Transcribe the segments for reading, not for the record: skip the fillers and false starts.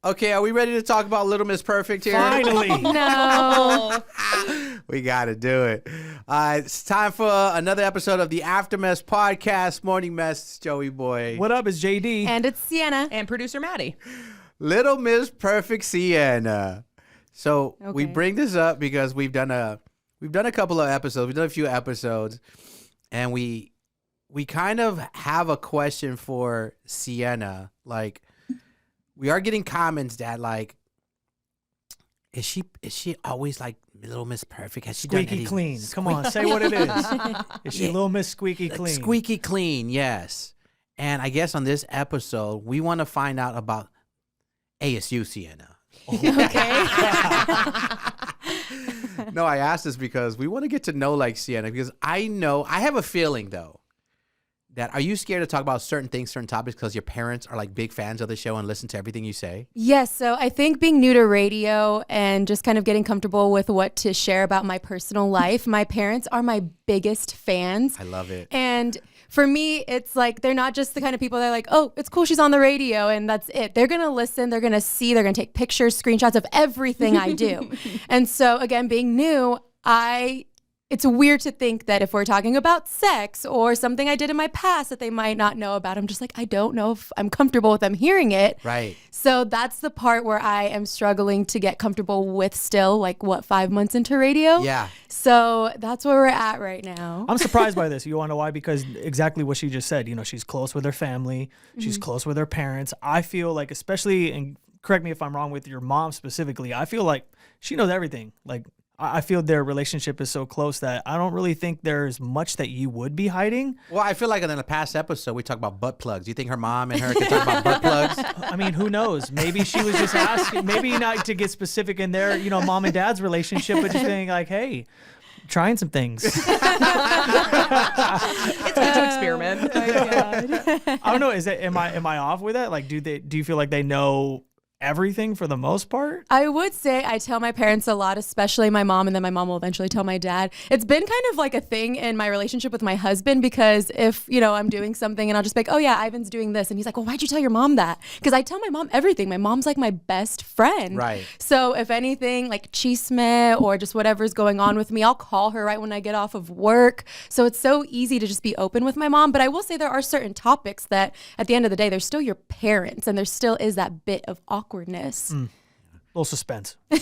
Okay, are we ready to talk about Little Miss Perfect here? Finally. No. We got to do it. It's time for another episode of the Aftermess Podcast. Morning Mess, Joey Boy. What up? It's JD. And it's Sienna. And producer Maddie. Little Miss Perfect Sienna. So we bring this up because we've done a couple of episodes. We've done a few episodes, and we kind of have a question for Sienna. Like, we are getting comments that like, is she always like Little Miss Perfect? Has she Squeaky done clean. Come on, say what it is. Is she Little Miss Squeaky Like clean? squeaky clean, yes. And I guess on this episode, we want to find out about ASU Sienna. Okay. No, I asked this because we want to get to know like Sienna, because I have a feeling though that, are you scared to talk about certain things, certain topics because your parents are like big fans of the show and listen to everything you say? Yes. So I think being new to radio and just kind of getting comfortable with what to share about my personal life, my parents are my biggest fans. I love it. And for me, it's like, they're not just the kind of people that are like, oh, it's cool, she's on the radio, and that's it. They're going to listen, they're going to see, they're going to take pictures, screenshots of everything I do. And so again, being new, it's weird to think that if we're talking about sex or something I did in my past that they might not know about, I'm just like, I don't know if I'm comfortable with them hearing it. Right. So that's the part where I am struggling to get comfortable with still, like, 5 months into radio? Yeah. So that's where we're at right now. I'm surprised by this. You want to know why? Because exactly what she just said. You know, she's close with her family. She's close with her parents. I feel like, especially, and correct me if I'm wrong with your mom specifically, I feel like she knows everything. Like, I feel their relationship is so close that I don't really think there's much that you would be hiding. Well, I feel like in the past episode, we talked about butt plugs. Do you think her mom and her could talk about butt plugs? I mean, who knows? Maybe she was just asking, maybe not to get specific in their, mom and dad's relationship, but just being like, hey, trying some things. It's good to experiment. Oh my God. I don't know. Am I off with that? Like, do you feel like they know everything for the most part? I would say I tell my parents a lot, especially my mom, and then my mom will eventually tell my dad. It's been kind of like a thing in my relationship with my husband, because if, I'm doing something and I'll just be like, oh yeah, Ivan's doing this. And he's like, well, why'd you tell your mom that? Because I tell my mom everything. My mom's like my best friend. Right. So if anything, like chisme or just whatever's going on with me, I'll call her right when I get off of work. So it's so easy to just be open with my mom. But I will say there are certain topics that at the end of the day, they're still your parents, and there still is that bit of awkwardness. Little suspense. I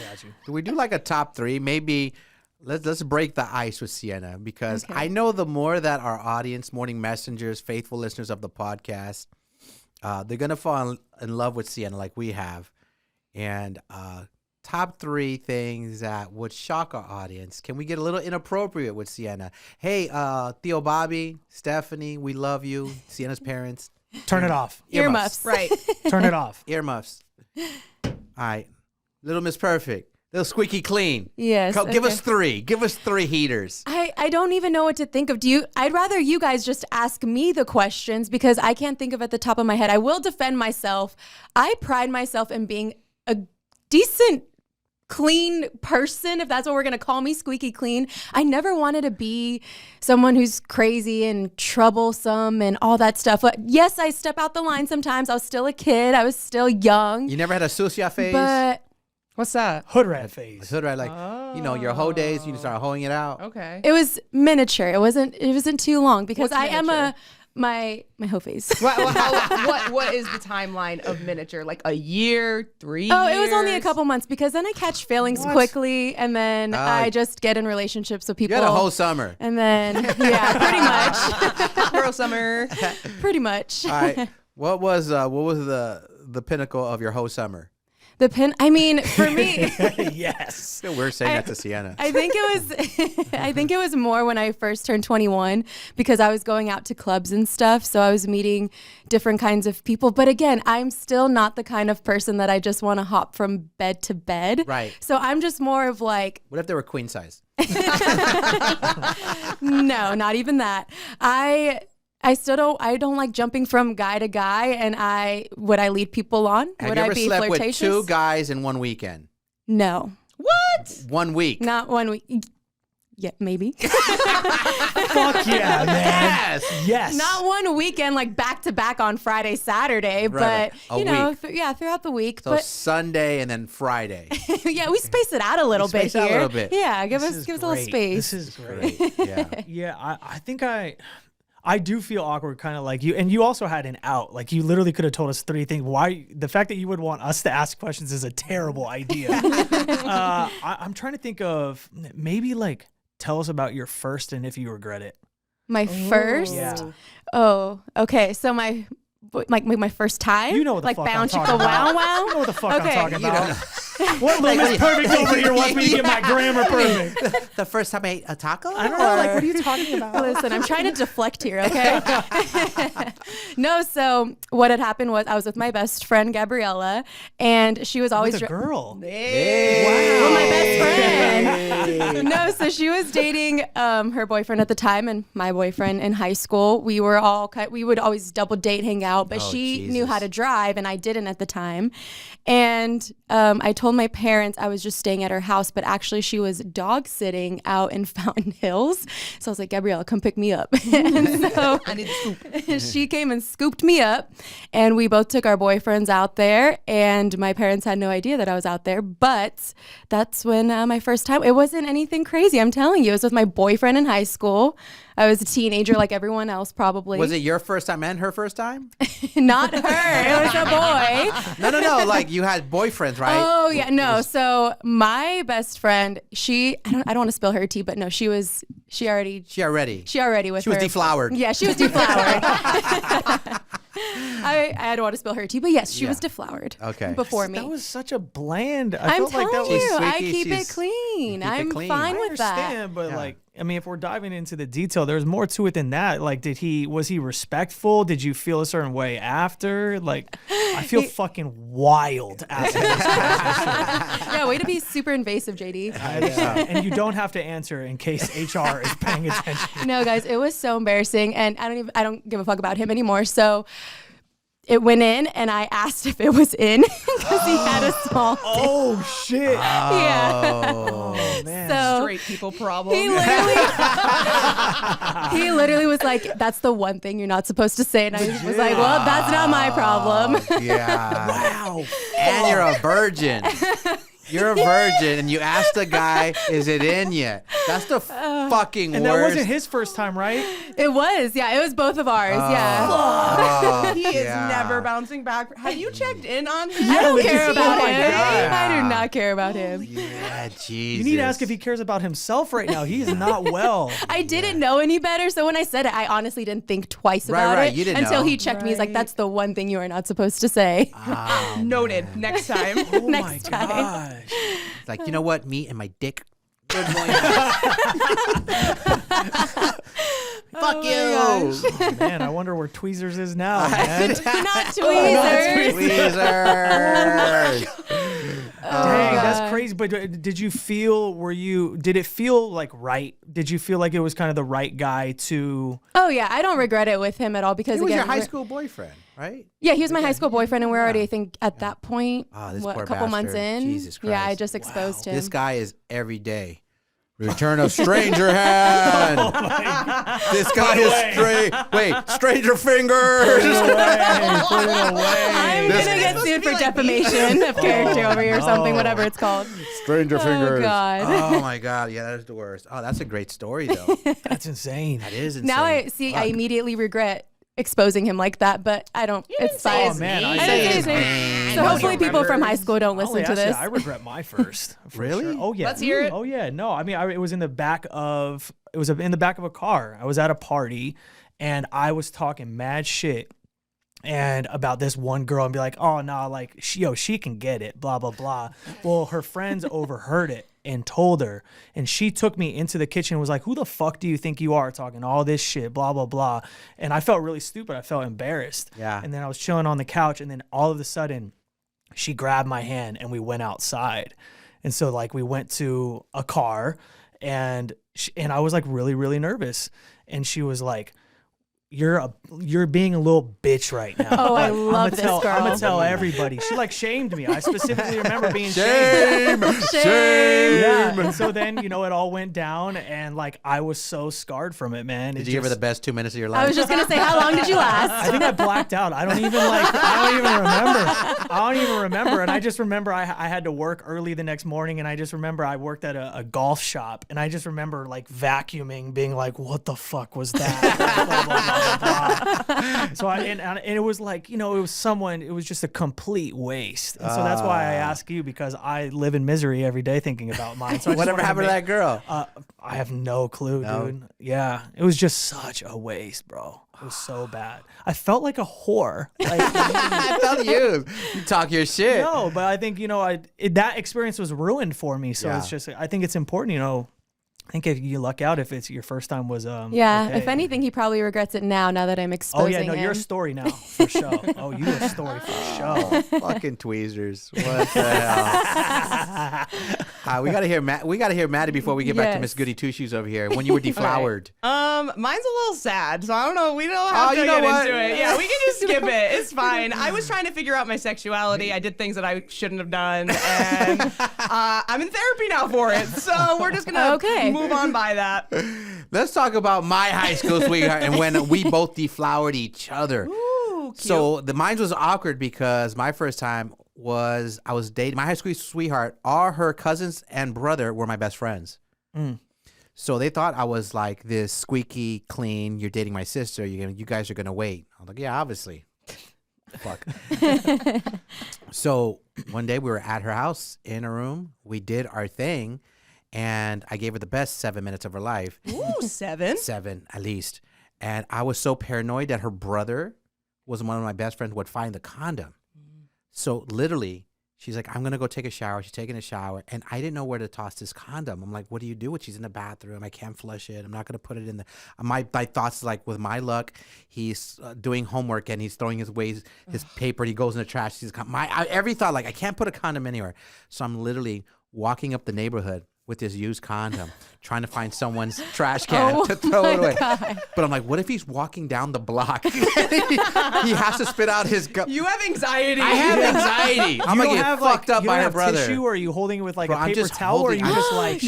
got you. Do we do like a top three? Maybe let's break the ice with Sienna, because I know the more that our audience, morning messengers, faithful listeners of the podcast, they're gonna fall in love with Sienna like we have. And top three things that would shock our audience. Can we get a little inappropriate with Sienna? Hey, Theo, Bobby, Stephanie, we love you. Sienna's parents. Turn it off. Earmuffs. Right. Turn it off. Earmuffs. All right. Little Miss Perfect. Little squeaky clean. Yes. Give us three. Give us three heaters. I don't even know what to think of. I'd rather you guys just ask me the questions, because I can't think of at the top of my head. I will defend myself. I pride myself in being a decent, clean person, if that's what we're going to call me, squeaky clean. I never wanted to be someone who's crazy and troublesome and all that stuff. But yes, I step out the line sometimes. I was still a kid. I was still young. You never had a sucia phase? But What's that? Hood rat phase. Hood rat, like, your whole days, you start hoeing it out. Okay. it was miniature. It wasn't too long, because What's I am miniature? my hoe phase. What is the timeline of miniature? Like a year, 3 years? Oh, it was only a couple months, because then I catch feelings quickly, and then I just get in relationships with people. You had a whole summer. And then, yeah, pretty much. Girl summer. Pretty much. All right. What was the pinnacle of your whole summer? For me, Yes. We're saying that to Sienna. I think it was more when I first turned 21, because I was going out to clubs and stuff. So I was meeting different kinds of people. But again, I'm still not the kind of person that I just want to hop from bed to bed. Right. So I'm just more of like, What if they were queen size? no, not even that. I don't like jumping from guy to guy, and would I lead people on? Have Would you I ever be slept flirtatious? with 2 guys in one weekend? No, What? 1 week. not 1 week. Yeah, maybe. Fuck yeah, man. Yes. Not one weekend like back to back on Friday, Saturday, Right, but a you know, week. throughout the week. So But Sunday and then Friday. yeah, we space it out a little bit space out a here. little bit. Yeah, give This us is a little great. space. This is great. Yeah. Yeah, I think I do feel awkward, kind of like you, and you also had an out. Like you literally could have told us 3 things. Why the fact that you would want us to ask questions is a terrible idea. I'm trying to think of maybe like tell us about your first and if you regret it. My first. Yeah. Oh, okay. So my first time. You know what the like fuck I'm bound talking chicka about. wow wow. You know what the fuck Okay. I'm talking You about. What room is perfect over here? Wants me to get my grammar perfect. The first time I ate a taco? I don't know. Like, what are you talking about? Listen, I'm trying to deflect here, okay? No, so what had happened was I was with my best friend Gabriella, and she was always With a girl. Well, my best friend. No, so she was dating her boyfriend at the time and my boyfriend in high school. We would always double date, hang out, but Oh, she Jesus. knew how to drive and I didn't at the time. And I told my parents I was just staying at her house, but actually she was dog sitting out in Fountain Hills. So I was like, Gabriella, come pick me up. And so I need to scoop. she came and scooped me up, and we both took our boyfriends out there, and my parents had no idea that I was out there. But that's when my first time, it wasn't anything crazy, I'm telling you. It was with my boyfriend in high school. I was a teenager like everyone else probably. Was it your first time and her first time? Not her, it was a boy. No. Like you had boyfriends, right? Oh yeah, no. So my best friend, I don't want to spill her tea, but no, she already She already. with She was her. deflowered. Yeah, she was deflowered. I don't want to spill her tea, but yes, she Yeah. was deflowered. Okay. Before me. That was such a bland. I I'm felt like telling that was. you, I squeaky, keep it she's- clean. keep it I'm clean. fine I with that. understand, but Yeah. like, I mean, if we're diving into the detail, there's more to it than that. Like, was he respectful? Did you feel a certain way after? Like, I feel fucking wild asking this question. Yeah, way to be super invasive, JD. And you don't have to answer in case HR is paying attention. No, guys, it was so embarrassing, and I don't give a fuck about him anymore. So it went in, and I asked if it was in because he had a small dick. Oh shit! Yeah. Oh. Man. So Straight people problem. he literally was like, "That's the one thing you're not supposed to say," and I was like, "Well, that's not my problem." Yeah. Wow. And you're a virgin. You're a virgin, and you asked the guy, "Is it in yet?" That's the fucking And worst. that wasn't his first time, right? It was, yeah, it was both of ours, yeah. Oh, He is yeah. never bouncing back. Have you checked in on him? I don't we care just- about oh my him. God. I do not care about him. Yeah, Jesus. You need to ask if he cares about himself right now. He is not well. I didn't know any better, so when I said it, I honestly didn't think twice Right, about right, it you didn't until know. he checked me. He's like, Right. "That's the one thing you are not supposed to say." Oh, Noted. Next time. Oh my Next time. gosh. it's like, you know what? Me and my dick. Good morning. Fuck you. Oh, man, I wonder where Tweezers is now, man. Not tweezers. Tweezers. Dang, God. that's crazy. But did you feel, did it feel like right? Did you feel like it was kind of the right guy to, Oh yeah, I don't regret it with him at all because He was again, your high we're- school boyfriend, right? Yeah, he was my high school boyfriend, and we're already, I think, at that point, Oh, this what, poor a couple months bastard. in. Jesus Yeah, I Christ. just exposed him. This guy is every day. Return of stranger hand. This guy is stranger fingers. put it away. I'm gonna get sued for defamation of character over here or something, no. whatever it's called. Stranger Oh God. Oh my God. Yeah, that is the worst. Oh, that's a great story though. That's insane. That is insane. Now I see. I immediately regret exposing him like that, but I don't. It's say fine. his Oh, man, I I didn't say say his his name. name. So No, hopefully he people from remembers. high school don't listen to this. I regret my first. for Really? sure. Oh yeah. Let's hear it. Oh yeah. No, I mean, it was in the back of a car. I was at a party, and I was talking mad shit and about this one girl and be like, "Oh no, like she can get it." Blah blah blah. Well, her friends overheard it and told her, and she took me into the kitchen and was like, "Who the fuck do you think you are talking all this shit?" Blah blah blah. And I felt really stupid. I felt embarrassed. Yeah. And then I was chilling on the couch, and then all of a sudden, she grabbed my hand and we went outside. And so like we went to a car, and I was like really, really nervous. And she was like, you're being a little bitch right now. Oh, I love this girl. I'm gonna tell everybody. She like shamed me. I specifically remember being shamed. Shame. Yeah. And so then, it all went down, and like I was so scarred from it, man. Did you give her the best 2 minutes of your life? I was just gonna say, how long did you last? I think I blacked out. I don't even remember. And I just remember I had to work early the next morning, and I just remember I worked at a golf shop, and I just remember like vacuuming, being like, what the fuck was that? So and it was like, it was just a complete waste. And so that's why I ask you, because I live in misery every day thinking about mine. So Whatever happened to that girl? I have no clue, dude. Yeah, it was just such a waste, bro. It was so bad. I felt like a whore. Like, I felt you talk your shit. No, but I think, that experience was ruined for me. So it's just, I think it's important, I think if you luck out if it's your first time was yeah. okay. If anything, he probably regrets it now that I'm exposing him. You're a story now for sure. Oh, you a story for sure. Fucking tweezers. What the hell? We gotta hear Maddie before we get back to Miss Goody Two Shoes over here. When you were deflowered. Mine's a little sad, so I don't know. We don't have to get into it. Yeah, we can just skip it. It's fine. I was trying to figure out my sexuality. I did things that I shouldn't have done, and I'm in therapy now for it. So we're just gonna move on by that. Let's talk about my high school sweetheart and when we both deflowered each other. Ooh, cute. So mine was awkward because my first time was I was dating my high school sweetheart. All her cousins and brother were my best friends. So they thought I was like this squeaky clean. You're dating my sister. You guys are gonna wait. I was like, yeah, obviously. Fuck. So one day we were at her house in a room. We did our thing. And I gave her the best 7 minutes of her life. Ooh, 7? 7 at least. And I was so paranoid that her brother was one of my best friends would find the condom. So literally, she's like, I'm going to go take a shower. She's taking a shower. And I didn't know where to toss this condom. I'm like, what do you do? She's in the bathroom. I can't flush it. I'm not going to put it in the... My thoughts is like, with my luck, he's doing homework and he's throwing his paper. And he goes in the trash. Every thought, like, I can't put a condom anywhere. So I'm literally walking up the neighborhood with this used condom, trying to find someone's trash can to throw it away. God. But I'm like, what if he's walking down the block? He has to spit out his gum. You have anxiety. I have anxiety. I'm going to get fucked up by her brother. Tissue, or are you holding it with like a paper towel, or are you just like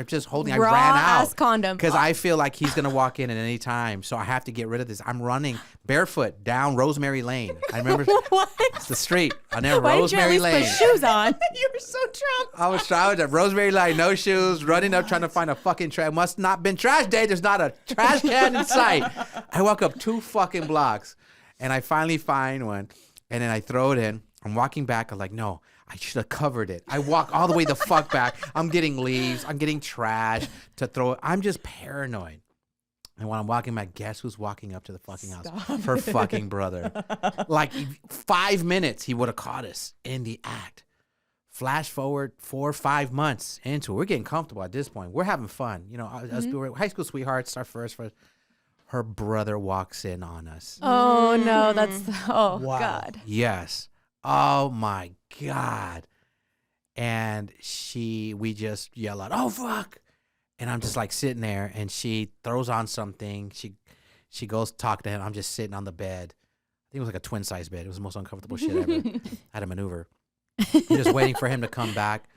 just holding? Raw I ran out. Ass condom. Because I feel like he's going to walk in at any time. So I have to get rid of this. I'm running barefoot down Rosemary Lane. I remember it's the street. I never Rosemary Lane. Why did you at least Lane. put shoes on? You were so drunk. I was at Rosemary Lane, no shoes, running up trying to find a fucking trash. Must not been trash day. There's not a trash can in sight. I walk up 2 fucking blocks, and I finally find one, and then I throw it in. I'm walking back. I'm like, no, I should have covered it. I walk all the way the fuck back. I'm getting leaves. I'm getting trash to throw it. I'm just paranoid. And when I'm walking back, guess who's walking up to the fucking house? Her fucking brother. Like 5 minutes, he would have caught us in the act. Flash forward 4 or 5 months into it. We're getting comfortable at this point. We're having fun. Us we're high school sweethearts, our first. Her brother walks in on us. Oh, no. God. Yes. Oh, my God. And we just yell out, oh, fuck. And I'm just like sitting there, and she throws on something. She goes talk to him. I'm just sitting on the bed. I think it was like a twin size bed. It was the most uncomfortable shit ever. I had to maneuver. I'm just waiting for him to come back.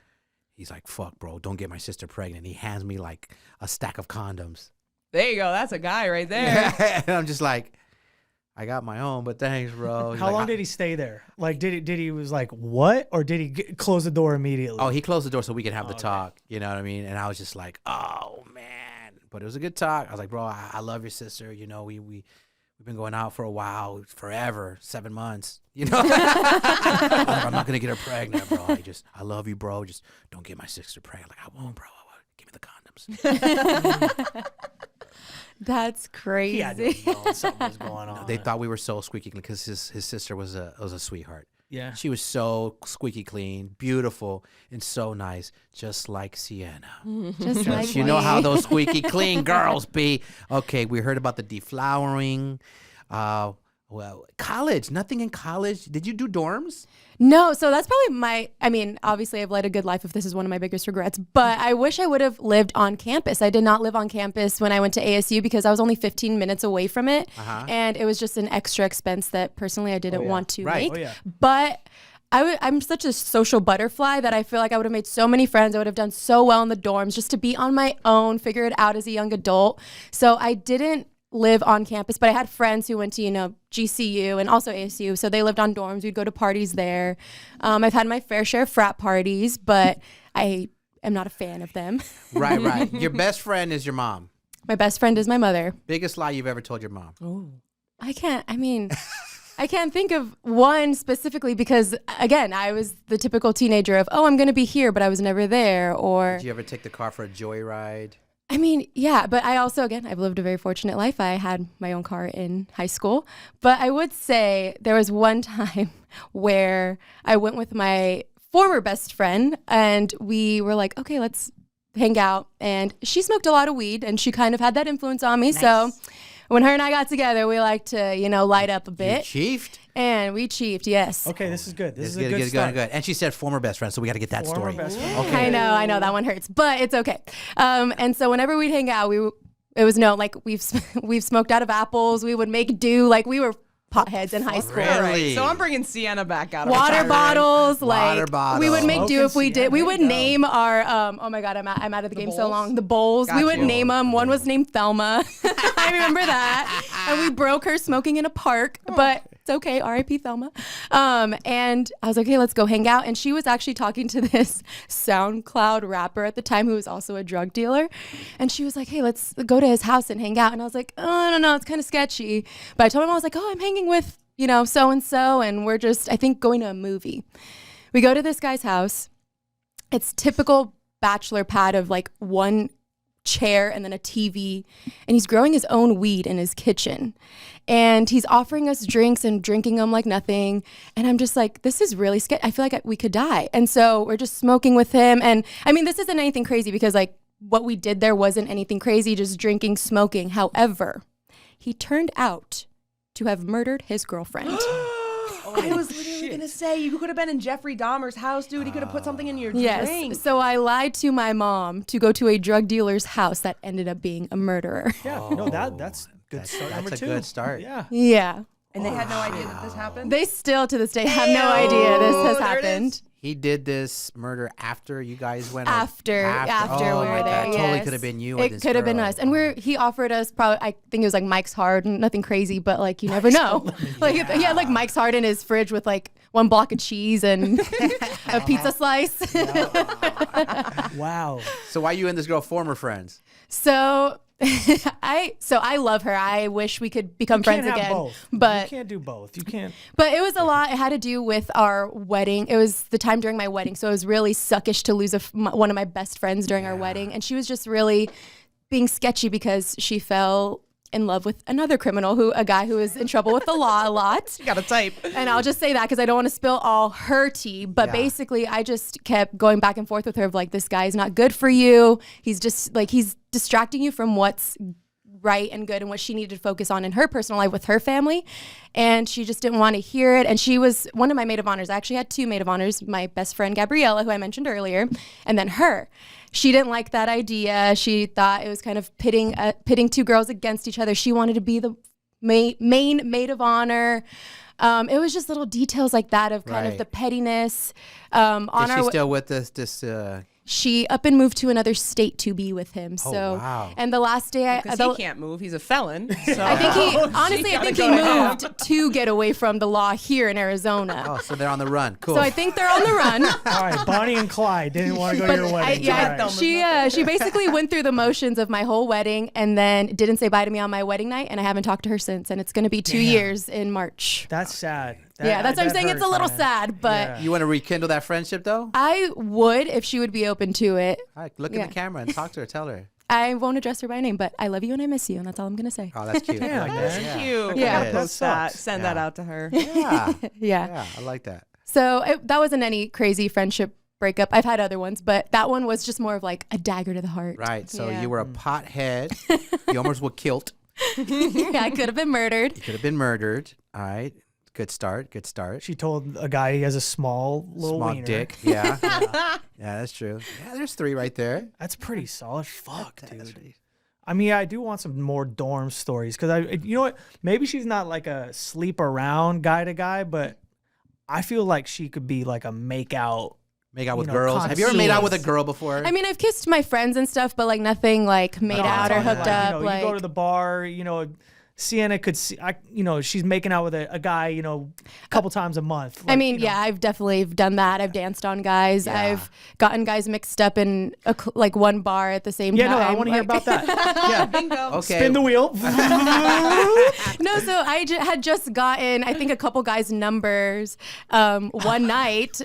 He's like, fuck, bro, don't get my sister pregnant. He hands me like a stack of condoms. There you go. That's a guy right there. And I'm just like, I got my own, but thanks, bro. How long did he stay there? Like, did he was like, what? Or did he close the door immediately? Oh, he closed the door so we could have the talk. You know what I mean? And I was just like, oh, man. But it was a good talk. I was like, bro, I love your sister. We've been going out for a while, forever, 7 months. I'm not going to get her pregnant, bro. I love you, bro. Just don't get my sister pregnant. Like, I won't, bro. Give me the condoms. That's crazy. He had to know something was going on. They thought we were so squeaky clean because his sister was a sweetheart. Yeah. She was so squeaky clean, beautiful, and so nice, just like Sienna. Just like you know how those squeaky clean girls be. Okay, we heard about the deflowering. Well, college, nothing in college. Did you do dorms? No, so that's probably obviously I've led a good life if this is one of my biggest regrets, but I wish I would have lived on campus. I did not live on campus when I went to ASU because I was only 15 minutes away from it. And it was just an extra expense that personally I didn't want to make. But I'm such a social butterfly that I feel like I would have made so many friends. I would have done so well in the dorms just to be on my own, figure it out as a young adult. So I didn't live on campus, but I had friends who went to, GCU and also ASU. So they lived on dorms. We'd go to parties there. I've had my fair share of frat parties, but I am not a fan of them. Right. Your best friend is your mom. My best friend is my mother. Biggest lie you've ever told your mom? Oh, I can't think of one specifically because, again, I was the typical teenager of, I'm going to be here, but I was never there. Or did you ever take the car for a joyride? Yeah, but I also, again, I've lived a very fortunate life. I had my own car in high school. But I would say there was one time where I went with my former best friend and we were like, okay, let's hang out. And she smoked a lot of weed and she kind of had that influence on me. Nice. So when her and I got together, we like to, light up a bit. You chiefed? And we chiefed, yes. Okay, this is good. This is a good start. Good. And she said former best friend, so we got to get that story. Best friend. Okay. I know that one hurts, but it's okay. And so whenever we'd hang out, it was we've smoked out of apples. We would make do like we were potheads in high school. Really? So I'm bringing Sienna back out of water bottles. Water bottles. We would make do if we did. We would name our. Oh my God, I'm out of the game so long. The bowls. We would name them. One was named Thelma. I remember that. And we broke her smoking in a park, but it's okay. R.I.P. Thelma. And I was like, okay, let's go hang out. And she was actually talking to this SoundCloud rapper at the time who was also a drug dealer. And she was like, hey, let's go to his house and hang out. And I was like, oh, I don't know. It's kind of sketchy. But I told him, I was like, I'm hanging with, so-and-so. And we're just, I think, going to a movie. We go to this guy's house. It's typical bachelor pad of like one chair and then a TV, and he's growing his own weed in his kitchen, and he's offering us drinks and drinking them like nothing. And I'm just like, this is really scary. I feel like we could die. And so we're just smoking with him. And this isn't anything crazy because like what we did there wasn't anything crazy, just drinking, smoking. However, he turned out to have murdered his girlfriend. I was literally going to say, you could have been in Jeffrey Dahmer's house, dude. He could have put something in your drink. Yes. So I lied to my mom to go to a drug dealer's house that ended up being a murderer. Yeah, that's good start. That's a good start. Yeah. Yeah. And they had no idea that this happened? They still, to this day, have no idea this has happened. He did this murder after you guys went? After we were there, that totally could have been you or this It could have been us. And he offered us probably, I think it was like Mike's Hard, nothing crazy, but like you never know. Like he had like Mike's Hard in his fridge with like one block of cheese and a pizza slice. Wow. So why you and this girl former friends? So I love her. I wish we could become friends again. Both. But you can't do both. You can't. But it was a lot. It had to do with our wedding. It was the time during my wedding, so it was really suckish to lose one of my best friends during our wedding, and she was just really being sketchy because she fell in love with another criminal, a guy who is in trouble with the law a lot. You got to type. And I'll just say that because I don't want to spill all her tea. But basically, I just kept going back and forth with her of like, this guy is not good for you. He's just like, he's distracting you from what's right and good and what she needed to focus on in her personal life with her family. And she just didn't want to hear it. And she was one of my maid of honors. I actually had two maid of honors, my best friend, Gabriella, who I mentioned earlier, and then her. She didn't like that idea. She thought it was kind of pitting two girls against each other. She wanted to be the main maid of honor. It was just little details like that of kind of the pettiness. Is she still with this She up and moved to another state to be with him. So, wow. And the last day, because he can't move. He's a felon. So. I think he moved to get away from the law here in Arizona. Oh, so they're on the run. Cool. So I think they're on the run. All right, Bonnie and Clyde didn't want to go to your wedding. She basically went through the motions of my whole wedding and then didn't say bye to me on my wedding night, and I haven't talked to her since. And it's going to be 2 years in March. That's sad. That's what I'm saying. It's a little sad, but you want to rekindle that friendship though? I would if she would be open to it. All right, look in the camera and talk to her. Tell her. I won't address her by name, but I love you and I miss you, and that's all I'm gonna say. Oh, that's cute. That's cute. Yeah. Post that. Send that out to her. Yeah, I like that. So that wasn't any crazy friendship breakup. I've had other ones, but that one was just more of like a dagger to the heart. Right. So you were a pothead. You almost were killed. I could have been murdered. You could have been murdered. All right. Good start. She told a guy he has a small little Small wiener. dick. Yeah. Yeah, that's true. Yeah, there's 3 right there. That's pretty solid. Fuck, dude. That's right. I mean, I do want some more dorm stories because you know what? Maybe she's not like a sleep around guy to guy, but I feel like she could be like a make out. Make out with girls. Have you ever made out with a girl before? I mean, I've kissed my friends and stuff, but like nothing like made out or hooked up. You go to the bar, Sienna could see, she's making out with a guy, a couple times a month. I mean, yeah, I've definitely done that. I've danced on guys. Yeah. I've gotten guys mixed up in like one bar at the same time. Yeah, no, I want to hear about that. Yeah. Bingo. Okay. Spin the wheel. No, so I had just gotten, I think, a couple guys' numbers one night.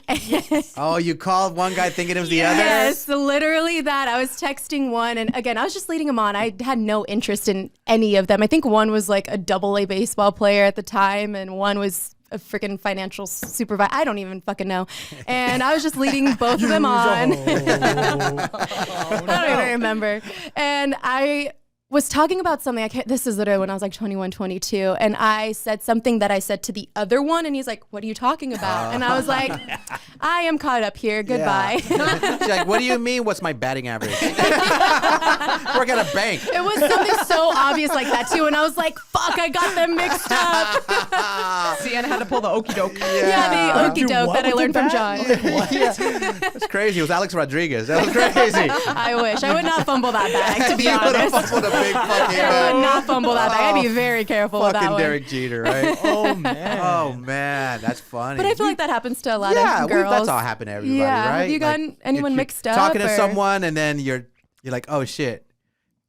Oh, you called one guy thinking it was the other? Yes, literally that. I was texting one, and again, I was just leading him on. I had no interest in any of them. I think one was like a AA baseball player at the time, and one was a freaking financial supervisor. I don't even fucking know. And I was just leading both of them on. I don't even remember. And I was talking about something. This is literally when I was like 21, 22. And I said something that I said to the other one. And he's like, what are you talking about? And I was like, I am caught up here. Goodbye. Yeah. She's like, what do you mean? What's my batting average? Work at a bank. It was something so obvious like that too. And I was like, fuck, I got them mixed up. Sienna had to pull the okey doke. Yeah, the okey doke that I learned from John. That's crazy. It was Alex Rodriguez. That was crazy. I wish. I would not fumble that bag, to be You would have honest. fumbled a big fucking I would not fumble that bag. I'd be very careful with that fucking one. Derek Jeter, right? Oh, man. Oh, man. That's funny. But I feel like that happens to a lot yeah, of girls. that's all happened to everybody, Yeah. right? Have you gotten anyone you're mixed up? Talking to or- someone and then you're like, oh, shit.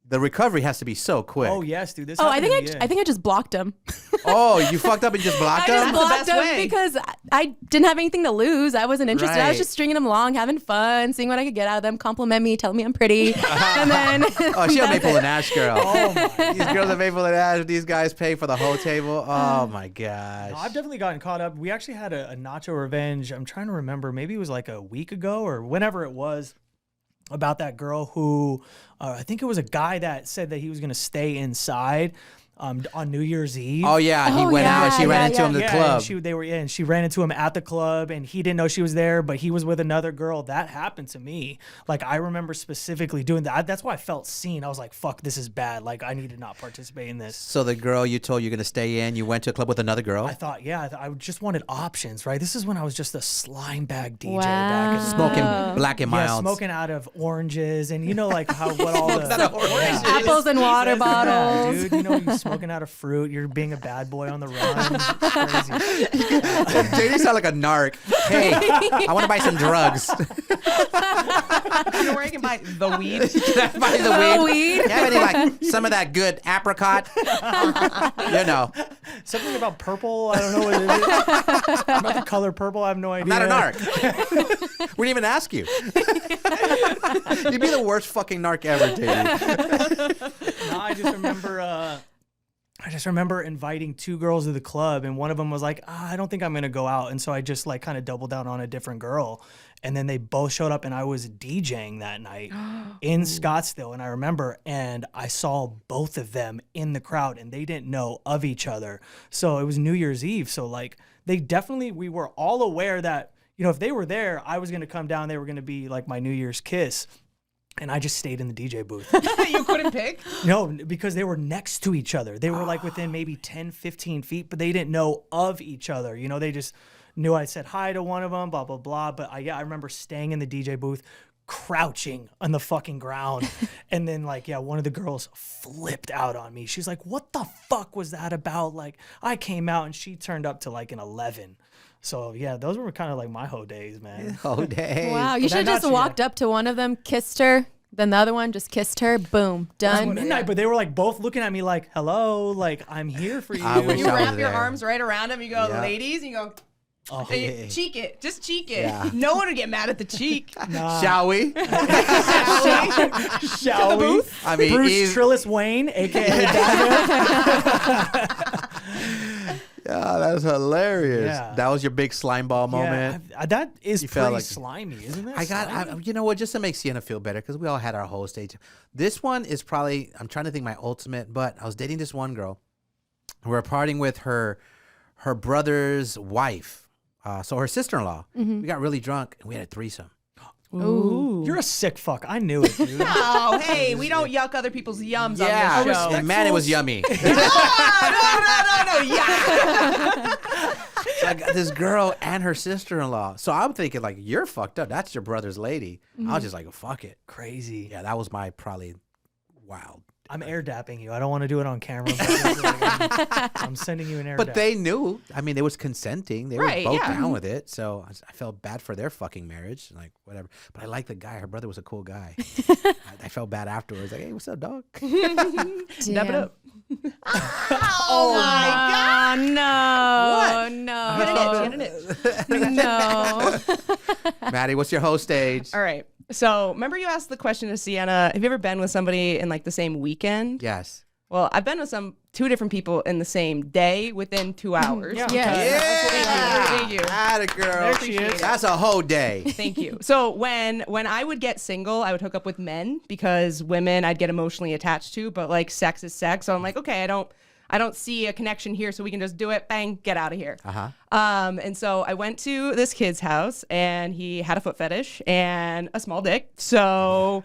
The recovery has to be so quick. Oh, yes, dude. This Oh, I happened think to me, I think I just blocked him. Oh, you fucked up and just blocked I him? just blocked best him way. because I didn't have anything to lose. I wasn't interested. I Right. was just stringing them along, having fun, seeing what I could get out of them, compliment me, tell me I'm pretty, and then Oh, she a that's Maple it. and Ash girl. Oh, my. These girls at Maple and Ash, these guys pay for the whole table. Oh, my gosh. No, I've definitely gotten caught up. We actually had a nacho revenge. I'm trying to remember. Maybe it was like a week ago or whenever it was, about that girl who I think it was a guy that said that he was going to stay inside on New Year's Eve. Oh, yeah. He Oh, went out and she yeah, ran yeah, into him at the club. And she ran into him at the club, and he didn't know she was there, but he was with another girl. That happened to me. Like, I remember specifically doing that. That's why I felt seen. I was like, fuck, this is bad. Like, I need to not participate in this. So the girl you told you're going to stay in, you went to a club with another girl? I thought, I just wanted options, right? This is when I was just a slime bag DJ Wow. back in the Smoking black and Yeah, milds. smoking out of oranges, and like what all the oranges. Apples and water Yeah, bottles. dude. You smoking out of fruit. You're being a bad boy on the run. It's crazy. JD sound like a narc. Hey, I want to buy some drugs. You know where you can buy the weed? Can I buy the The weed? weed? You have any, like, some of that good apricot? You know, Something about purple. I don't know what it is. About the color purple. I have no idea. I'm not a narc. We didn't even ask you. You'd be the worst fucking narc ever, JD. No, I just remember inviting 2 girls to the club, and one of them was like, I don't think I'm going to go out. And so I just like kind of doubled down on a different girl. And then they both showed up, and I was DJing that night in Scottsdale. And I remember, and I saw both of them in the crowd, and they didn't know of each other. So it was New Year's Eve. So like we were all aware that, if they were there, I was going to come down. They were going to be like my New Year's kiss. And I just stayed in the DJ booth. You couldn't pick? No, because they were next to each other. They were like within maybe 10, 15 feet, but they didn't know of each other. They just knew I said hi to one of them, blah, blah, blah. But I remember staying in the DJ booth, crouching on the fucking ground. And then one of the girls flipped out on me. She's like, what the fuck was that about? Like, I came out and she turned up to like an 11. So yeah, those were kind of like my whole days, man. Oh, dang. Wow, you But should have that just nacho, walked up to one of them, kissed her, then the other one just kissed her. Boom, done. Midnight, but they were like both looking at me like, hello, like I'm here for you. I wish You I was wrap your there. arms right around him. You go, Yeah. ladies. And you go, Oh, hey, cheek it. Just cheek it. Yeah. No one would get mad at the cheek. nah. Shall we? Shall we? I mean, Bruce Trillis Wayne, aka yeah, that's hilarious. Yeah. That was your big slime ball moment. Yeah, that is You felt pretty like- slimy, isn't it? I got, you know what, just to make Sienna feel better, because we all had our whole stage. This one is probably, I'm trying to think my ultimate, but I was dating this one girl. We were partying with her her brother's wife, so her sister-in-law. We got really drunk and we had a threesome. Ooh. You're a sick fuck. I knew it, dude. Oh, hey, we don't yuck other people's yums on this show. And man, it was yummy. No, yeah. So I got this girl and her sister-in-law. So I'm thinking, like, you're fucked up. That's your brother's lady. I was just like, fuck it. Crazy. Yeah, that was my probably wild. I'm air dapping you. I don't want to do it on camera. But I'm sending you an air But dap. they knew. I mean, it was consenting. They Right, were both yeah. down with it. So I felt bad for their fucking marriage. Like, whatever. But I like the guy. Her brother was a cool guy. I felt bad afterwards. Like, hey, what's up, dog? Dab it up. Oh my God. No. No. Maddie, what's your host age? All right. So remember you asked the question to Sienna, have you ever been with somebody in like the same weekend? Yes. Well, I've been with two different people in the same day within 2 hours. Yeah. Yes. Thank you. Atta girl. There she is. That's a whole day. Thank you. So when I would get single, I would hook up with men because women I'd get emotionally attached to, but like sex is sex. So I'm like, okay, I don't see a connection here, so we can just do it, bang, get out of here. And so I went to this kid's house, and he had a foot fetish and a small dick. So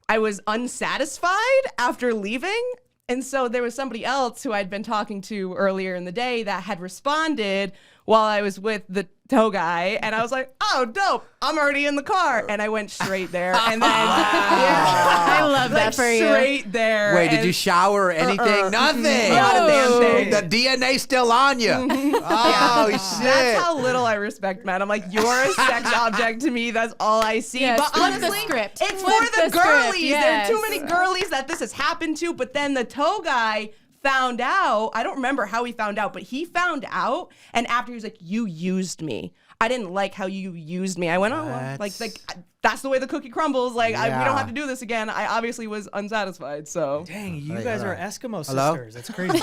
I was unsatisfied after leaving. And so there was somebody else who I'd been talking to earlier in the day that had responded while I was with the tow guy. And I was like, oh, dope. I'm already in the car. And I went straight there. And then I love that for you. straight there. Wait, did and- you shower or anything? Nothing. Not a damn thing. The DNA's still on you. Oh, shit. That's how little I respect men. I'm like, you're a sex object to me. That's all I see. Yes, but flip the honestly, script. it's Flip for the the script, girlies. yes. There are too many girlies that this has happened to. But then the tow guy found out. I don't remember how he found out, but he found out. And after he was like, you used me. I didn't like how you used me. I went, oh, well, like that's the way the cookie crumbles. Like, we Yeah. don't have to do this again. I obviously was unsatisfied. So Dang, you Hey, guys hello. are Eskimo Hello? sisters. That's crazy.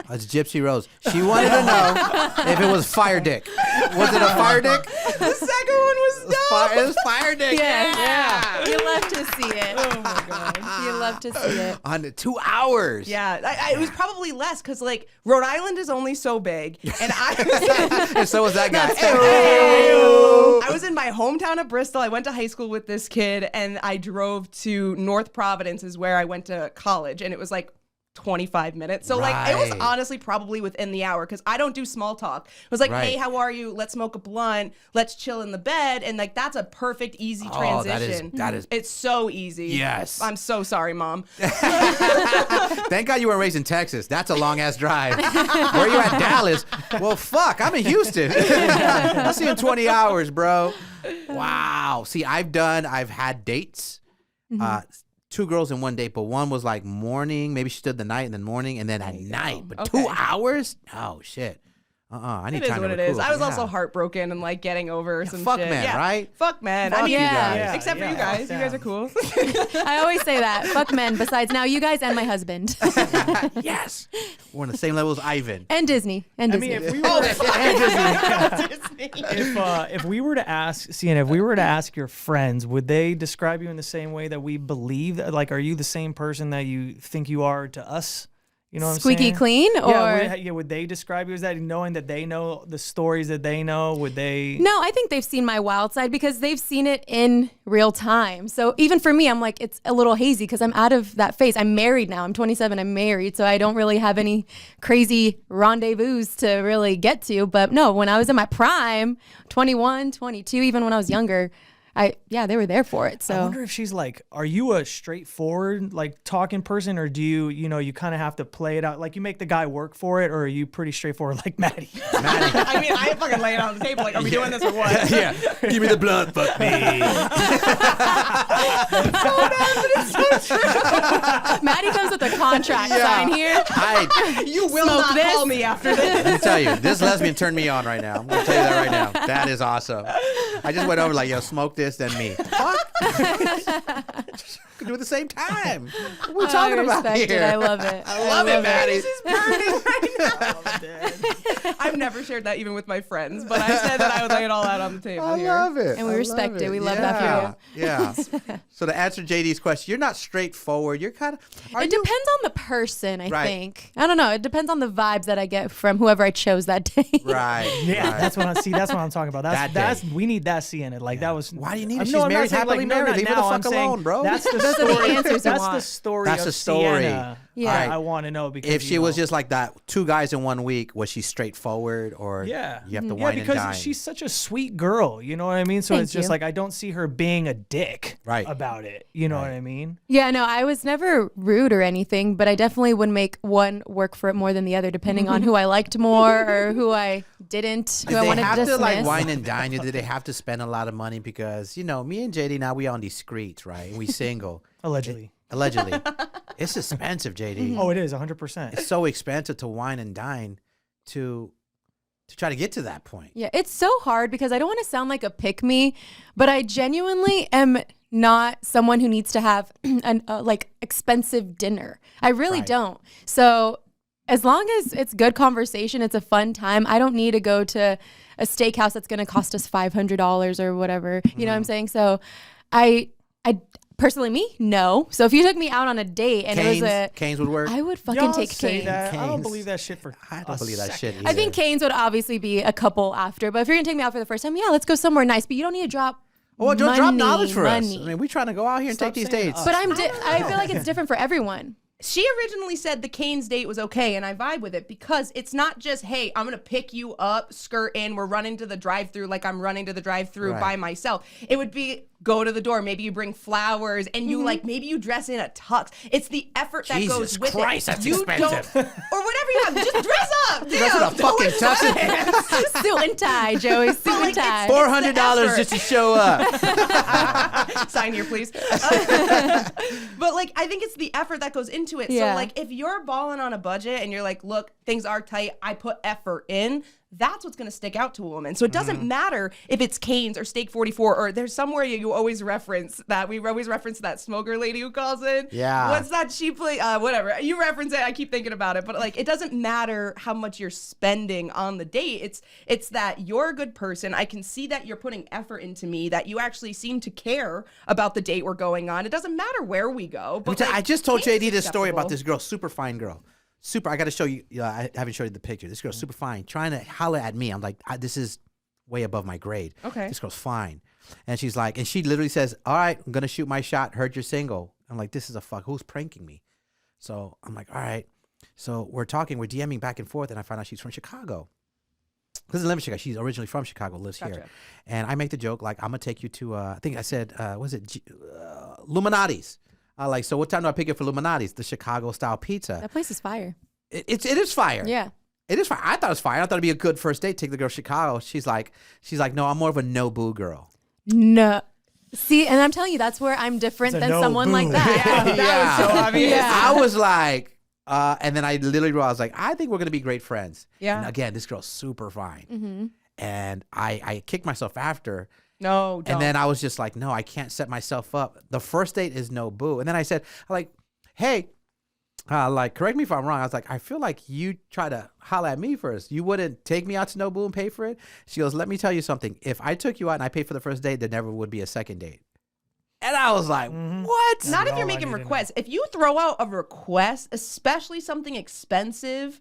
That's Gypsy Rose. She wanted to know if it was fire dick. Was it a fire dick? the second one was dope. It was fire dick. Yeah. You love to see it. Oh my god. You love to see it. On the 2 hours. Yeah, it was probably less because like Rhode Island is only so big, and I And so was that guy. I was in my hometown of Bristol. I went to high school with this kid, and I drove to North Providence, is where I went to college, and it was like 25 minutes. So like it was Right. honestly probably within the hour because I don't do small talk. It was like, Right. hey, how are you? Let's smoke a blunt. Let's chill in the bed. And like that's a perfect, easy Oh, transition. that is. It's so easy. Yes. I'm so sorry, Mom. Thank God you weren't raised in Texas. That's a long ass drive. Where you at, Dallas? Well, fuck, I'm in Houston. I'll see you in 20 hours, bro. Wow. See, I've had dates. 2 girls in one date, but one was like morning. Maybe she stood the night and then morning and then at night. But Okay. 2 hours? Oh shit. I need It is time what to it is. recoup. I was Yeah. also heartbroken and like getting over some fuck shit. men, Yeah. right? Fuck men. Fuck I mean, you Yeah. guys. except for you Yeah. guys. You guys are cool. I always say that. Fuck men. Besides now, you guys and my husband. Yes. We're on the same level as Ivan. And Disney. And I Disney. mean, if we were if we were to ask Sienna, if we were to ask your friends, would they describe you in the same way that we believe? Like, are you the same person that you think you are to us? You know what Squeaky I'm saying? clean? Or Would they describe you as that, knowing that they know the stories that they know? Would they? No, I think they've seen my wild side because they've seen it in real time. So even for me, I'm like, it's a little hazy because I'm out of that phase. I'm married now. I'm 27. I'm married. So I don't really have any crazy rendezvous to really get to. But no, when I was in my prime, 21, 22, even when I was younger, they were there for it. I So wonder if she's like, are you a straightforward like talking person, or do you kind of have to play it out? Like you make the guy work for it, or are you pretty straightforward like Maddie? I mean, I fucking lay it on the table. Like, are we doing this or what? Yeah. Give me the blunt, fuck me. Maddie comes with a contract sign here. You will Smoke not this. call me after this. Let me tell you, this lesbian turned me on right now. I'm going to tell you that right now. That is awesome. I just went over like, yo, smoke this, then me. Fuck. could do it at the same time. What are we talking about respect here? it. I love it. I love it, Maddie. This is burning right now. I've never shared that even with my friends, but I said that I would lay it all out on the table I here. love it. And we I respect love it. We love that for you. Yeah. So to answer JD's question, you're not straightforward. You're kind of. It depends on the person, I Right. think. I don't know. It depends on the vibes that I get from whoever I chose that day. Right. Yeah, right. That's what I'm talking about. That That's day. we need that Sienna. Like that was. Why do you need it? I'm- She's no, I'm not married, saying, happily no, married. not Leave her the now. fuck I'm saying alone, bro. That's the Those are the story. answers you That's want. the story. That's of the story. Sienna. Yeah. I want to know because If she was just like that, 2 guys in 1 week, was she straightforward or Yeah. you have to Yeah, wine and dine? because she's such a sweet girl. You know what I mean? So Thank it's just you. like I don't see her being a dick Right. about it. You know what I mean? Yeah, no, I was never rude or anything, but I definitely would make one work for it more than the other, depending on who I liked more or who I didn't, who Did I they wanted have to to like dismiss. wine and dine you? Did they have to spend a lot of money? Because, you know, me and JD, now we on these streets, right? And we single. Allegedly. Allegedly. It's expensive, JD. Oh, it is 100%. It's so expensive to wine and dine to try to get to that point. Yeah, it's so hard because I don't want to sound like a pick me, but I genuinely am not someone who needs to have an like expensive dinner. I really Right. don't. So as long as it's good conversation, it's a fun time. I don't need to go to a steakhouse that's going to cost us $500 or whatever. You know what I'm saying? So I personally, me, no. So if you took me out on a date and it was Canes would work. I would fucking Y'all take say Canes. that. I don't Canes. believe that shit for I don't believe that second. shit I think either. Canes would obviously be a couple after, but if you're gonna take me out for the first time, yeah, let's go somewhere nice. But you don't need to drop. Oh, don't drop knowledge for us. money. I mean, we trying to go out here and Stop take these saying dates. us. But I feel like it's different for everyone. She originally said the Canes date was okay, and I vibe with it because it's not just, hey, I'm gonna pick you up, skirt in, we're running to the drive-through like I'm running to the drive-through Right. by myself. It would be go to the door, maybe you bring flowers, and you like maybe you dress in a tux. It's the effort that Jesus goes with Christ, it. that's You expensive. don't, or whatever you have, just dress up. Dress in a fucking tux. Suit and tie, Joey. Suit and tie. $400 just to show up. Sign here, please. But like, I think it's the effort that goes into it. Yeah. So like, if you're balling on a budget and you're like, look, things are tight, I put effort in. That's what's going to stick out to a woman. So it doesn't matter if it's Cane's or Steak 44 or there's somewhere you always reference that. We always reference that smoker lady who calls in. Yeah. What's that cheap place? Whatever. You reference it. I keep thinking about it. But like, it doesn't matter how much you're spending on the date. It's that you're a good person. I can see that you're putting effort into me, that you actually seem to care about the date we're going on. It doesn't matter where we go. But I just told Cane's JD is this story about acceptable. this girl, super fine girl. Super, I got to show you. I haven't showed you the picture. This girl's super fine, trying to holler at me. I'm like, this is way above my grade. Okay. This girl's fine. And she's like, and she literally says, all right, I'm going to shoot my shot. Heard you're single. I'm like, this is who's pranking me? So I'm like, all right. So we're talking, we're DMing back and forth, and I find out she's from Chicago. Doesn't live in Chicago. She's originally from Chicago, lives here. And I make the joke, like, I'm going to take you to, I think I said, was it Illuminati's? Like, so what time do I pick you for Illuminati's? The Chicago style pizza. That place is fire. It is fire. Yeah. It is fire. I thought it was fire. I thought it'd be a good first date. Take the girl to Chicago. She's like, no, I'm more of a no boo girl. No. See, and I'm telling you, that's where I'm different It's a than no someone like boo. that. That was so obvious. Yeah. I was like, and then I literally wrote, I was like, I think we're gonna be great friends. Yeah. And again, this girl's super fine. And I kicked myself after. No, don't. And then I was just like, no, I can't set myself up. The first date is no boo. And then I said, like, hey, like, correct me if I'm wrong. I was like, I feel like you try to holler at me first. You wouldn't take me out to no boo and pay for it? She goes, let me tell you something. If I took you out and I paid for the first date, there never would be a second date. And I was like, what? Not if all you're I making need to know. requests. If you throw out a request, especially something expensive,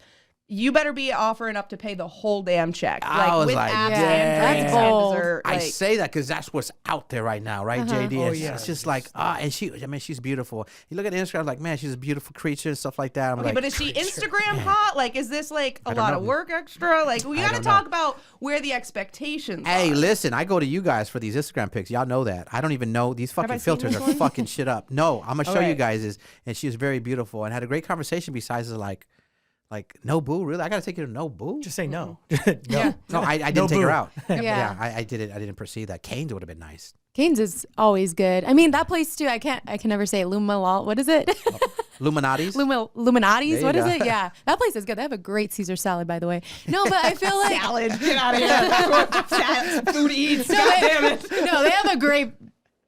you better be offering up to pay the whole damn check. I was with like, apps yeah. and drinks That's and bold. dessert, I like- say that because that's what's out there right now, right, JD? Oh, And yeah. It's just like, and she's beautiful. You look at Instagram, like, man, she's a beautiful creature and stuff like that. I'm Okay, like, but is she Instagram hot? Like, is this like a don't lot know. of work extra? Like, we I got to don't talk know. about where the expectations hey, are. listen, I go to you guys for these Instagram pics. Y'all know that. I don't even know. These I fucking seen filters this are one? fucking shit up. No, I'm going to show Okay. you guys. And she was very beautiful and had a great conversation besides like, no boo, really? I got to take you to no boo? Just say no. Yeah. No, I didn't No take her boo. out. Yeah. I didn't perceive that. Canes would have been nice. Canes is always good. I mean, that place too. I can never say what is it? Illuminati's? Illuminati's. There What you is go. it? Yeah, that place is good. They have a great Caesar salad, by the way. No, but I feel like Salad. Get out of here. Food eats. God damn it. no, they have a great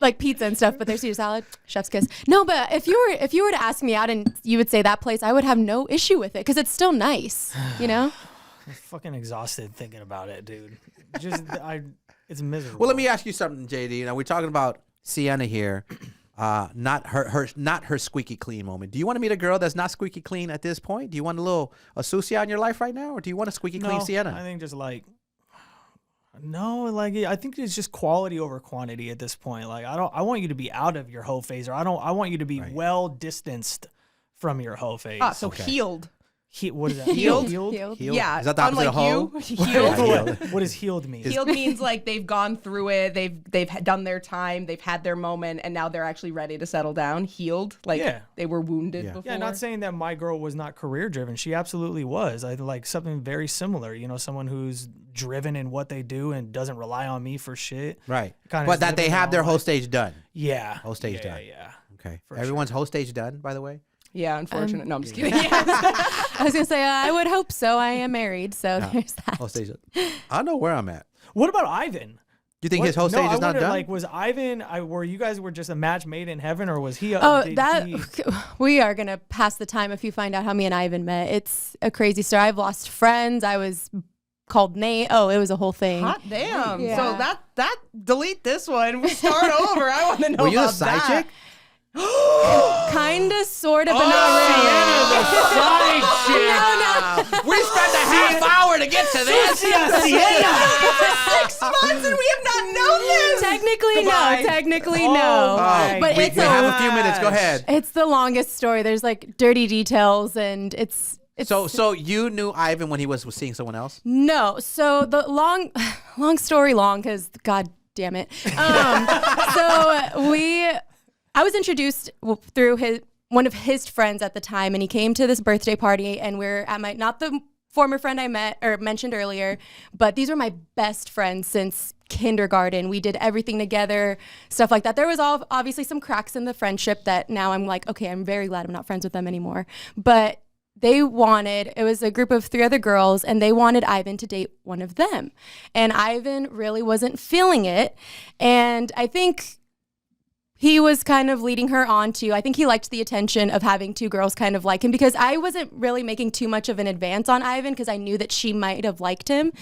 like pizza and stuff, but their Caesar salad, chef's kiss. No, but if you were to ask me out and you would say that place, I would have no issue with it because it's still nice, you know? I'm fucking exhausted thinking about it, dude. It's miserable. Well, let me ask you something, JD. You know, we're talking about Sienna here. Not her squeaky clean moment. Do you want to meet a girl that's not squeaky clean at this point? Do you want a little Asusia in your life right now, or do you want a squeaky clean Sienna? I think just like I think it's just quality over quantity at this point. Like I want you to be out of your hoe phase, or I want you to be well distanced from your hoe phase. So healed. What is that? Healed? Healed? Yeah. Is that the opposite of hoe? What does healed mean? Healed means like they've gone through it, they've done their time, they've had their moment, and now they're actually ready to settle down. Healed, like they were wounded before. Yeah, not saying that my girl was not career driven. She absolutely was. I like something very similar. You know, someone who's driven in what they do and doesn't rely on me for shit. Right. But that they have their whole stage done. Yeah. Whole stage done. Yeah. Okay. Everyone's whole stage done, by the way. Yeah, unfortunate. No, I'm just kidding. I was gonna say I would hope so. I am married, so there's that. Whole stage done. I know where I'm at. What about Ivan? You think his whole stage is not done? Like, was Ivan? Were you guys just a match made in heaven, or was he? We are gonna pass the time if you find out how me and Ivan met. It's a crazy story. I've lost friends. I was called Nate. Oh, it was a whole thing. Hot damn. Yeah. So that delete this one. We start over. I want to know. Were you the about side that. chick? Kinda, sorta, but not really. No. We spent a half hour to get to this. 6 months and we have not known this. Technically, no. But we have a few minutes. Go ahead. It's the longest story. There's like dirty details, and it's So you knew Ivan when he was seeing someone else? No. So the long story long, because God damn it. I was introduced through one of his friends at the time, and he came to this birthday party, and we're at not the former friend I met or mentioned earlier, but these were my best friends since kindergarten. We did everything together, stuff like that. There was obviously some cracks in the friendship that now I'm like, okay, I'm very glad I'm not friends with them anymore. But it was a group of 3 other girls, and they wanted Ivan to date one of them. And Ivan really wasn't feeling it. And I think he was kind of leading her on to, I think he liked the attention of having 2 girls kind of like him, because I wasn't really making too much of an advance on Ivan because I knew that she might have liked him.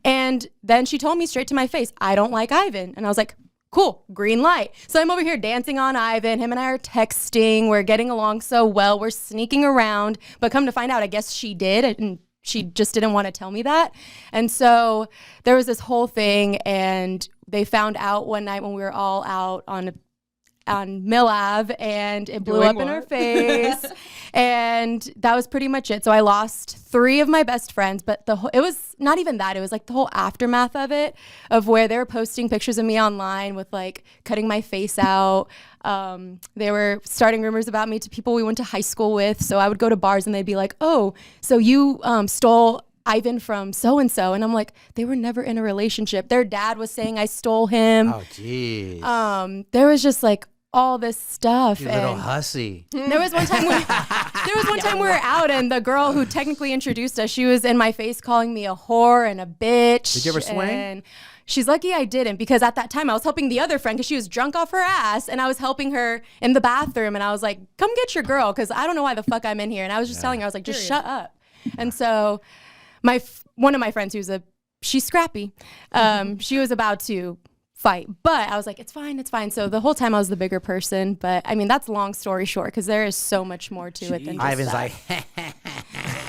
And then she told me straight to my face, I don't like Ivan. And I was like, cool, green light. So I'm over here dancing on Ivan. Him and I are texting. We're getting along so well. We're sneaking around. But come to find out, I guess she did. And she just didn't want to tell me that. And so there was this whole thing. And they found out one night when we were all out on Mill Ave, and it blew up in her face. And that was pretty much it. So I lost 3 of my best friends, but it was not even that. It was like the whole aftermath of it, of where they were posting pictures of me online with like cutting my face out. They were starting rumors about me to people we went to high school with. So I would go to bars and they'd be like, oh, so you stole Ivan from so-and-so. And I'm like, they were never in a relationship. Their dad was saying I stole him. Oh, jeez. There was just like all this stuff. You little hussy. There was one time we were out, and the girl who technically introduced us, she was in my face calling me a whore and a bitch. Did you ever swing? And she's lucky I didn't, because at that time I was helping the other friend because she was drunk off her ass, and I was helping her in the bathroom, and I was like, come get your girl, because I don't know why the fuck I'm in here. And I was just telling her, I was like, just shut up. And so one of my friends she's scrappy. She was about to fight, but I was like, it's fine. So the whole time I was the bigger person, but I mean, that's long story short, because there is so much more to it than just Ivan's that.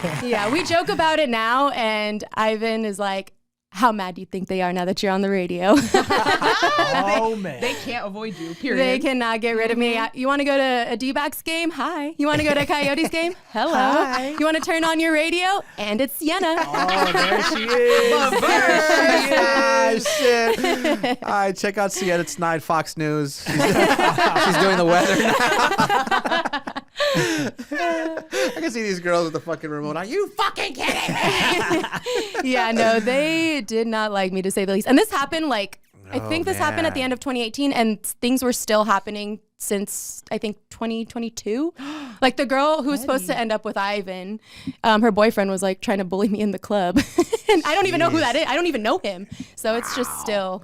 like, yeah, we joke about it now, and Ivan is like, how mad do you think they are now that you're on the radio? Oh, man. They can't avoid you, period. They cannot get rid of me. You want to go to a D-backs game? Hi. You want to go to a Coyotes game? Hello. Hi. You want to turn on your radio? And it's Sienna. Oh, there she is. Ah, shit. All right, check out Sienna tonight, Fox News. She's doing the weather now. I can see these girls with the fucking remote. Are you fucking kidding me? Yeah, no, they did not like me, to say the least. And this happened I think this happened at the end of 2018, and things were still happening since I think 2022. Like the girl who was supposed to end up with Ivan, her boyfriend was like trying to bully me in the club. And I don't even know who that is. I don't even know him. So it's just still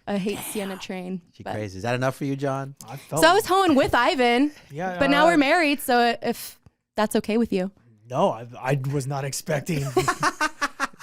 a hate Sienna train. She but- crazy. Is that enough for you, John? I felt So I was hoeing with Ivan, yeah, but now we're married. So if that's okay with you. No, I was not expecting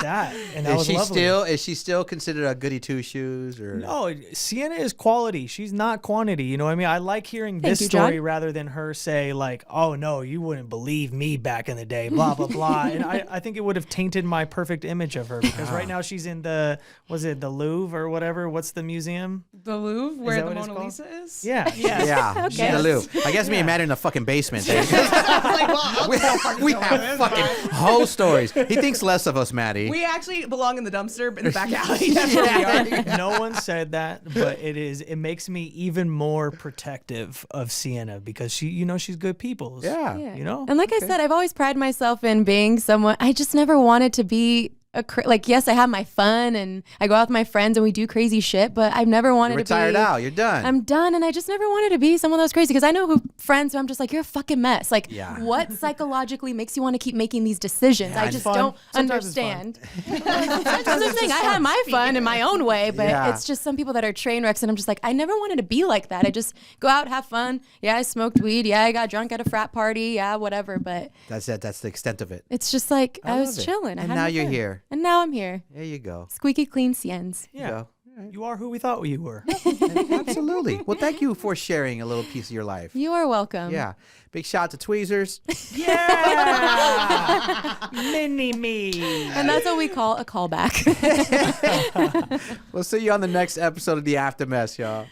that, and that was lovely. Is she still considered a goody two shoes or No, Sienna is quality. She's not quantity. You know what I mean? I like hearing Thank this you, story John. rather than her say like, "Oh no, you wouldn't believe me back in the day." Blah blah blah. And I think it would have tainted my perfect image of her because right now she's in the the Louvre or whatever? What's the museum? The Louvre, where that the what it's Mona called? Lisa is? Yeah, yeah. Yeah, she's in the Louvre. I guess me and Matt are in the fucking basement. Like, well, we have fucking whole stories. He thinks less of us, Maddie. we actually belong in the dumpster in the back alley. That's where we are. No one said that, but it makes me even more protective of Sienna because she's good people. Yeah. You know? And like I said, I've always prided myself in being someone. I just never wanted to be like, yes, I have my fun and I go out with my friends and we do crazy shit, but I've never wanted You're to be. retired out. You're done. I'm done, and I just never wanted to be someone that was crazy because I know friends who I'm just like, you're a fucking mess. Like, Yeah. what psychologically makes you want to keep making these decisions? I and just fun. don't Sometimes it's fun. understand. That's the thing. I have my fun in my own way, but Yeah. it's just some people that are train wrecks, and I'm just like, I never wanted to be like that. I just go out, have fun. Yeah, I smoked weed. Yeah, I got drunk at a frat party. Yeah, whatever. But That's it. That's the extent of it. it's just like I was love it. chilling. I And had now my you're fun. here. And now I'm here. There you go. Squeaky clean Siens. There you go. You are who we thought you were. Absolutely. Well, thank you for sharing a little piece of your life. You are welcome. Yeah. Big shout out to Tweezers. Yeah, mini me. And that's what we call a callback. We'll see you on the next episode of The Aftermath, y'all.